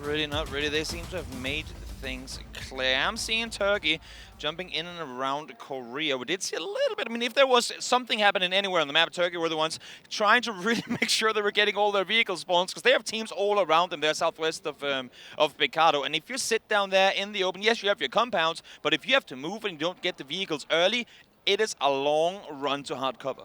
really, not really. They seem to have made things clear. I'm seeing Turkey jumping in and around Korea. We did see a little bit. I mean, if there was something happening anywhere on the map, Turkey were the ones trying to really make sure they were getting all their vehicle spawns, because they have teams all around them. They're southwest of Picado. And if you sit down there in the open, yes, you have your compounds, but if you have to move and you don't get the vehicles early, it is a long run to hard cover.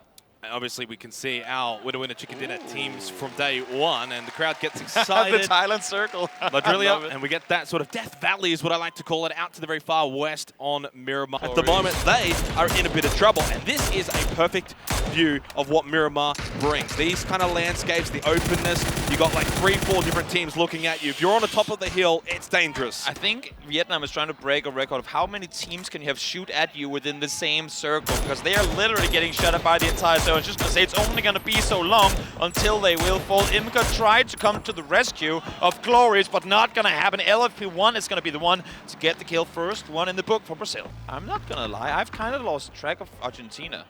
Obviously, we can see our Winner Chicken Dinner teams from day one, and the crowd gets excited. The Thailand circle. Madrilia, and we get that sort of Death Valley is what I like to call it, out to the very far west on Miramar. At the moment, they are in a bit of trouble, and this is a perfect view of what Miramar brings. These kind of landscapes, the openness, you got like 3-4 different teams looking at you. If you're on the top of the hill, it's dangerous. I think Vietnam is trying to break a record of how many teams can you have shoot at you within the same circle, because they are literally getting shut up by the entire zone. I was just going to say, it's only going to be so long until they will fall. Imca tried to come to the rescue of Glorious, but not going to happen. LFP1 is going to be the one to get the kill. First one in the book for Brazil. I'm not going to lie, I've kind of lost track of Argentina.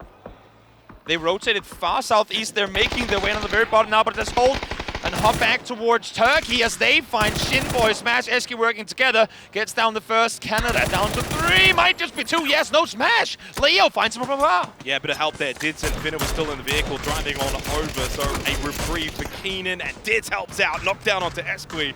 They rotated far southeast. They're making their way on the very bottom now, but let's hold and hop back towards Turkey as they find Shinboy, Smash, Eski working together. Gets down the first. Canada down to 3. Might just be 2. Yes, no Smash. Leo finds him from afar. Yeah, a bit of help there. Dids and Finna was still in the vehicle, driving on over. So a reprieve for Keenan, and Dids helps out. Knocked down onto Esqui.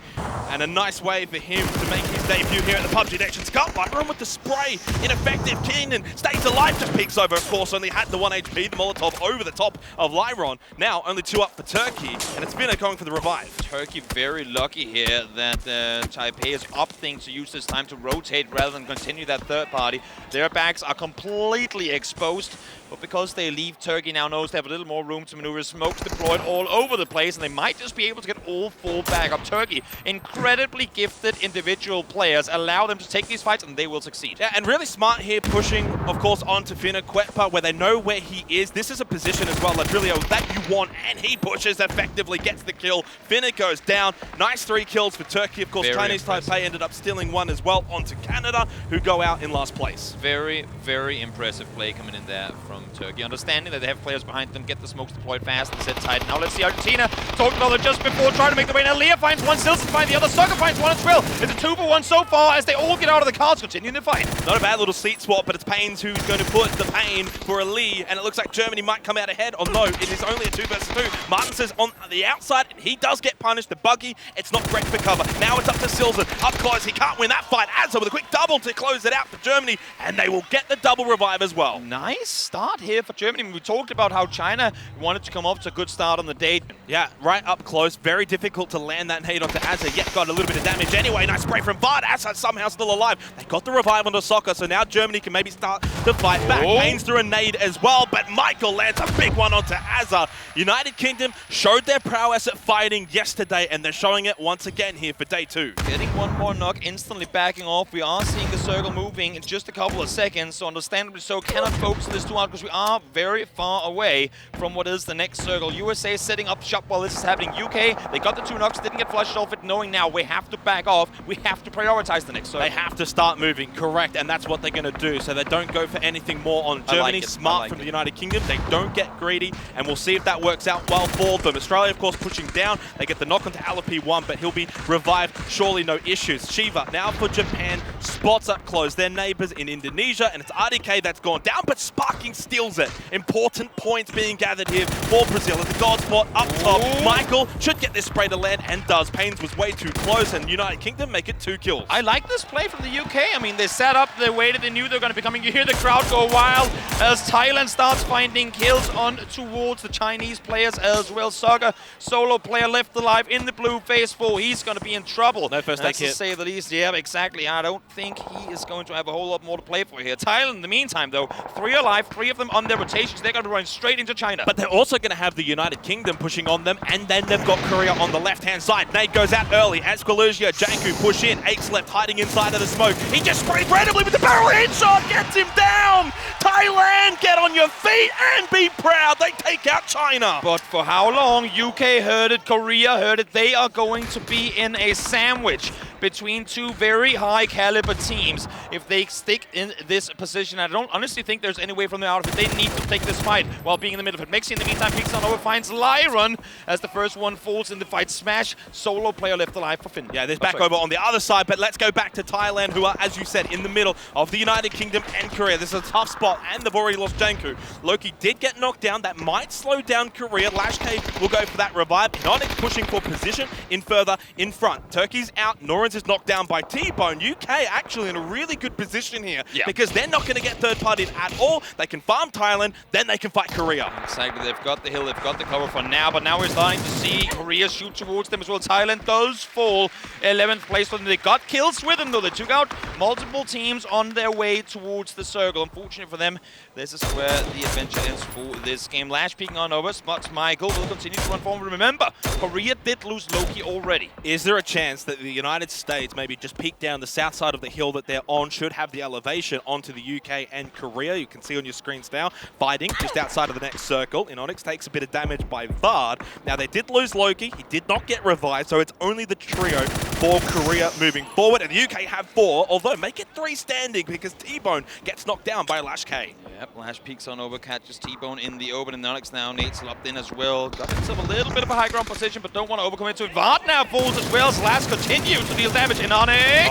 And a nice way for him to make his debut here at the PUBG Nations Cup. Lyron with the spray. Ineffective. Keenan stays alive. Just peeks over, of course. Only had the 1 HP. The Molotov over the top of Lyron. Now only 2 up for Turkey. And it's Finna going for the revive. Turkey very lucky here that Taipei is opting to use this time to rotate rather than continue that third party. Their backs are completely exposed, but because they leave, Turkey now knows they have a little more room to maneuver. Smokes deployed all over the place, and they might just be able to get all 4 back up. Turkey, incredibly gifted individual players. Allow them to take these fights, and they will succeed. Yeah, and really smart here, pushing, of course, onto Finna Quetpa, where they know where he is. This is a position as well, Ladrillo, that you want, and he pushes effectively, gets the kill. Finna goes down. Nice 3 kills for Turkey. Of course, very Chinese impressive. Taipei ended up stealing 1 as well onto Canada, who go out in last place. Very, very impressive play coming in there from Turkey. Understanding that they have players behind them, get the smokes deployed fast and sit tight. Now let's see Argentina. Talked about it just before, trying to make the way. Now Leah finds 1, Stilson finds the other, Sucker finds 1 as well. It's a 2-for-1 so far as they all get out of the cars, continuing the fight. Not a bad little seat swap, but it's Pains who's going to put the pain for a Lee, and it looks like Germany might come out ahead. Oh no, it is only a 2 versus 2. Martin says on the outside, and he does get punished. The buggy, it's not great for cover. Now it's up to Silson. Up close, he can't win that fight. Azza with a quick double to close it out for Germany, and they will get the double revive as well. Nice start here for Germany. We talked about how China wanted to come off to a good start on the day. Yeah, right up close. Very difficult to land that nade onto Azza, yet got a little bit of damage anyway. Nice spray from Bard. Azza somehow still alive. They got the revive onto Soccer, so now Germany can maybe start to fight back. Pains through a nade as well, but Michael lands a big one onto Azza. United Kingdom showed their prowess at fighting yesterday, and they're showing it once again here for day 2. Getting 1 more knock, instantly backing off. We are seeing the circle moving in just a couple of seconds, so understandably so cannot focus this too hard because we are very far away from what is the next circle. USA setting up shop while this is happening. UK, they got the 2 knocks, didn't get flushed off it, knowing now we have to back off. We have to prioritize the next circle. They have to start moving, correct, and that's what they're going to do. So they don't go for anything more on Germany. Smart from the United Kingdom. They don't get greedy, and we'll see if that works out well for them. Australia, of course, pushing down. They get the knock onto LP1, but he'll be revived. Surely no issues. Shiva now for Japan. Spots up close. Their neighbors in Indonesia, and it's RDK that's gone down, but sparkingg steals it. Important points being gathered here for Brazil. It's a god spot up top. Michael should get this spray to land, and does. Pains was way too close, and United Kingdom make it 2 kills. I like this play from the UK. I mean, they set up, they waited, they knew they were going to be coming. You hear the crowd go wild as Thailand starts finding kills on towards the Chinese players as well. Saga, solo player left alive in the blue, phase 4. He's going to be in trouble. No first aid kit. To say the least. Yeah, exactly. I don't think he is going to have a whole lot more to play for here. Thailand, in the meantime, though, 3 alive, 3 of them on their rotations. They're going to be running straight into China. But they're also going to have the United Kingdom pushing on them, and then they've got Korea on the left-hand side. Nate goes out early. Asquiluzia, Janku push in. Aches left hiding inside of the smoke. He just sprays randomly with the barrel headshot. Gets him down. Thailand, get on your feet and be proud. They take out China. But for how long? UK heard it. Korea heard it. They are going to be in a sandwich. between two very high caliber teams. If they stick in this position, I don't honestly think there's any way from them out of it. They need to take this fight while being in the middle of it. Mexi in the meantime peeks on over, finds Lyron as the first one falls in the fight. Smash, solo player left alive for Finland. Yeah, there's back over on the other side, but let's go back to Thailand, who are, as you said, in the middle of the United Kingdom and Korea. This is a tough spot, and they've already lost Janku. Loki did get knocked down. That might slow down Korea. Lashk will go for that revive. Nonic pushing for position in further in front. Turkey's out. Norrens is knocked down by T-Bone. UK actually in a really good position here because they're not going to get third-partied at all. They can farm Thailand, then they can fight Korea. Exactly. They've got the hill, they've got the cover for now, but now we're starting to see Korea shoot towards them as well. Thailand does fall 11th place for them. They got kills with them though. They took out multiple teams on their way towards the circle. Unfortunate for them, this is where the adventure ends for this game. Lash peeking on over, spots Michael, will continue to run forward. Remember, Korea did lose Loki already. Is there a chance that the United States maybe just peek down the south side of the hill that they're on, should have the elevation onto the UK and Korea? You can see on your screens now, fighting just outside of the next circle. Inonix takes a bit of damage by Vard. Now they did lose Loki, he did not get revived, so it's only the trio for Korea moving forward, and the UK have 4, although make it 3 standing because T-Bone gets knocked down by Lash K. Yep, Lash peeks on over, catches T-Bone in the open, and Inonix now Nate's locked in as well. Got himself a little bit of a high ground position, but don't want to overcommit to it. Vard now falls as well, Slash continues to deal damage. Inonix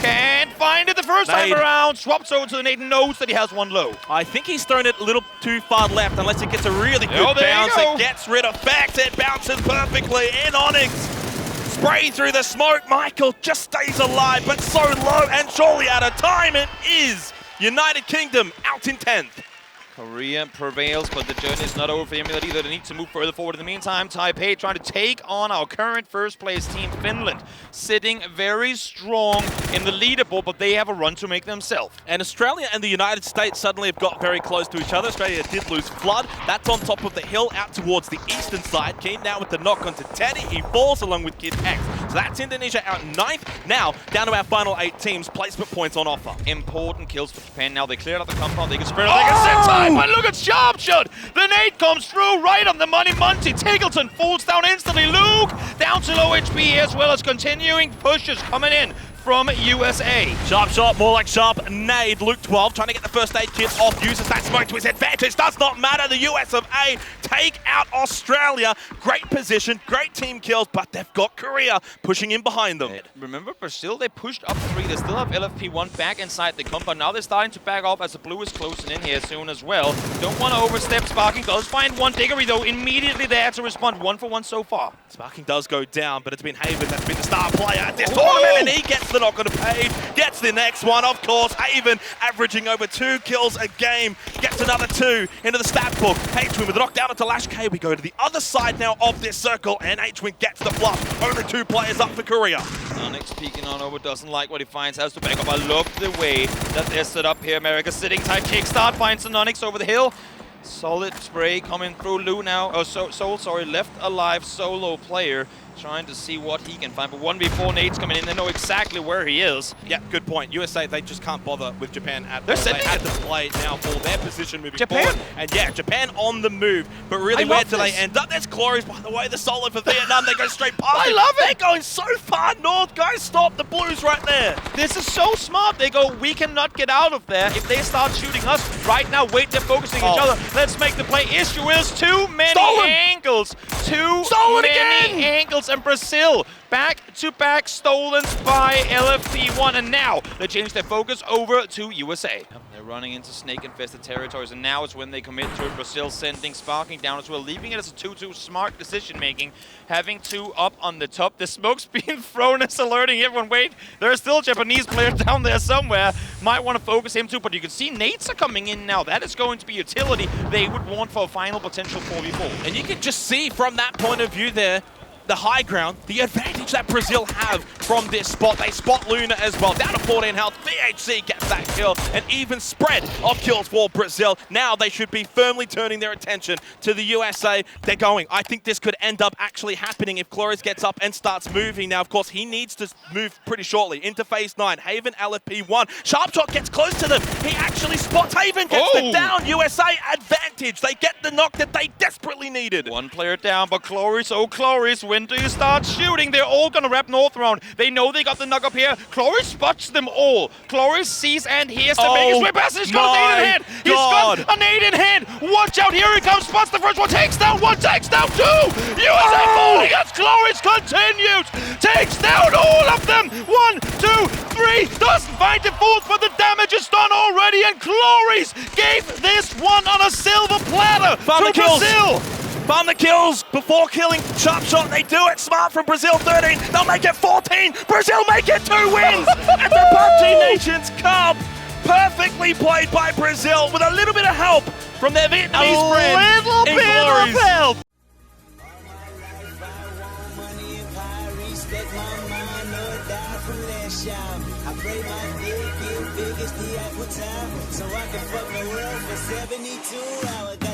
can't find it the first time around, swaps over to the Nate, knows that he has one low. I think he's thrown it a little too far left, unless it gets a really good bounce. It gets rid of Vex, it bounces perfectly. Inonix spray through the smoke. Michael just stays alive, but so low and surely out of time. It is United Kingdom out in 10th. Korea prevails, but the journey is not over for them either. They need to move further forward. In the meantime, Taipei trying to take on our current first place team, Finland, sitting very strong in the leaderboard, but they have a run to make themselves. And Australia and the United States suddenly have got very close to each other. Australia did lose Flood. That's on top of the hill out towards the eastern side. Keen now with the knock onto Teddy. He falls along with Kid X. So that's Indonesia out 9th. Now, down to our final 8 teams. Placement points on offer. Important kills for Japan. Now they cleared out the compound. They can spread it. They can set time. But look at Sharp Shot! The nade comes through right on the money. Monty Tiggleton falls down instantly. Luke down to low HP as well as continuing pushes coming in from USA. Sharp shot, more like sharp nade. Luke 12 trying to get the first aid kit off, uses that smoke to his advantage. Does not matter. The US of A take out Australia. Great position, great team kills, but they've got Korea pushing in behind them. Remember, Brazil, they pushed up 3. They still have LFP1 back inside the compound. Now they're starting to back off as the blue is closing in here soon as well. Don't want to overstep. Sparkingg does find one. Diggory, though, immediately there to respond. 1 for 1 so far. Sparkingg does go down, but it's been Haven that's been the star player at this tournament, and he gets the knock on the page, gets the next one, of course. Haven averaging over 2 kills a game, gets another 2 into the stat book. H-Win with the knockdown onto Lash K. We go to the other side now of this circle, and H-Win gets the flush. Only 2 players up for Korea. Onyx peeking on over, doesn't like what he finds, has to back up. I love the way that they're set up here. America sitting tight, kickstart, finds an Onyx over the hill. Solid spray coming through. Lou now, left alive solo player. Trying to see what he can find, but 1v4 nades coming in. They know exactly where he is. Yeah, good point. USA, they just can't bother with Japan at all. They had to play now for their position moving forward. And yeah, Japan on the move, but really where do they end up? There's Glories, by the way, the solo for Vietnam. They go straight past. I love it. They're going so far north. Guys, stop. The Blues right there. This is so smart. They go, we cannot get out of there. If they start shooting us right now, wait, they're focusing each other. Let's make the play. Issue is too many angles. Too many angles, and Brazil back-to-back stolen by LFP1, and now they change their focus over to USA. They're running into snake-infested territories, and now is when they commit to it. Brazil sending Sparkingg down as well, leaving it as a 2-2. Smart decision-making, having 2 up on the top. The smoke's being thrown as alerting everyone. Wait, there are still Japanese players down there somewhere. Might want to focus him too, but you can see nades are coming in now. That is going to be utility they would want for a final potential 4v4. And you can just see from that point of view there, the high ground, the advantage that Brazil have from this spot. They spot Luna as well, down to 14 health. VHC gets that kill, an even spread of kills for Brazil. Now they should be firmly turning their attention to the USA. They're going. I think this could end up actually happening if Cloris gets up and starts moving. Now, of course, he needs to move pretty shortly into phase 9. Haven, LFP1. Sharpshot gets close to them. He actually spots Haven, gets the down. USA advantage. They get the knock that they desperately needed. 1 player down, but Cloris, Cloris wins When do you start shooting? They're all gonna wrap North round. They know they got the knock up here. Cloris spots them all. Cloris sees and hears the biggest way pass. He's got an 8 in hand. He's got an 8 in hand. Watch out, here he comes. Spots the first one. Takes down one, takes down two. USA falling as Cloris continues. Takes down all of them. 1, 2, 3. Doesn't find the fourth, but the damage is done already. And Cloris gave this one on a silver platter to Brazil. Farm the kills before killing Sharp Shot. They do it. Smart from Brazil, 13. They'll make it 14. Brazil make it 2 wins. And the PUBG Nations Cup. Perfectly played by Brazil with a little bit of help from their Vietnamese friend. A little bit of help. I pray my dick get big as the Apple time, so I can fuck the world for 72 hours.